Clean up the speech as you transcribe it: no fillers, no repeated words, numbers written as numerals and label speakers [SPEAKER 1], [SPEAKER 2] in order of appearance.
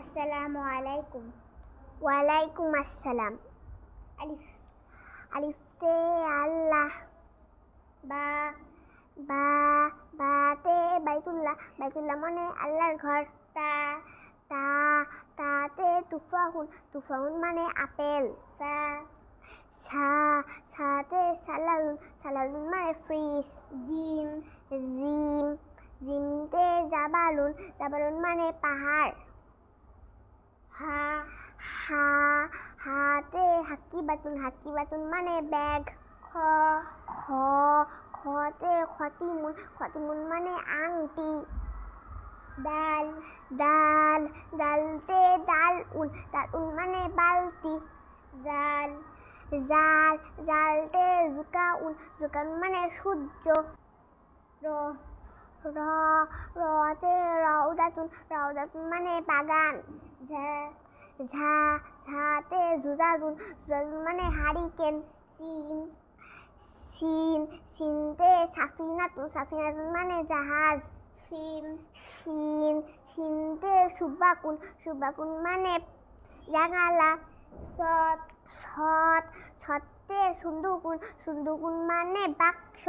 [SPEAKER 1] আসসালামু আলাইকুম।
[SPEAKER 2] ওয়ালাইকুম আসসালাম।
[SPEAKER 1] আলিফ
[SPEAKER 2] আলিফতে আল্লাহ,
[SPEAKER 1] বা
[SPEAKER 2] বা বাতে বাইতুল্লাহ, বাইতুল্লাহ মানে আল্লাহর ঘর।
[SPEAKER 1] তা
[SPEAKER 2] তা তাতে তুফাহুন, তুফাহুন মানে আপেল।
[SPEAKER 1] সা
[SPEAKER 2] সা সাতে সালালুন, সালালুন মানে ফ্রিজ।
[SPEAKER 1] জিম
[SPEAKER 2] জিম জিমতে জাবালুন, জাবালুন মানে পাহাড়।
[SPEAKER 1] হা
[SPEAKER 2] হা হাতে হাকিবাতুন, হাকিবাতুন মানে ব্যাগ।
[SPEAKER 1] খ
[SPEAKER 2] খ খতে খতিমুন, খতিমুন মানে আংটি।
[SPEAKER 1] দাল
[SPEAKER 2] ডাল ডালতে ডালউন, ডালউন মানে বালতি।
[SPEAKER 1] জাল
[SPEAKER 2] জাল জালতে জুকাউন, জুকাউন মানে সূর্য।
[SPEAKER 1] র
[SPEAKER 2] র রতে রওদাতুন, রওদাতুন মানে বাগান।
[SPEAKER 1] ঝা
[SPEAKER 2] ঝা ঝাতে জুজাজুন, জুজাজুন মানে হারিকেন।
[SPEAKER 1] সিন
[SPEAKER 2] সিন সিনতে সাফিনাতুন, সাফিনাতুন মানে জাহাজ।
[SPEAKER 1] শিন
[SPEAKER 2] শিন শিনতে সুবাকুন, সুবাকুন মানে জানালা।
[SPEAKER 1] সৎ
[SPEAKER 2] ছট ছতে সুন্দুকুন, সুন্দুকুন মানে বাক্স।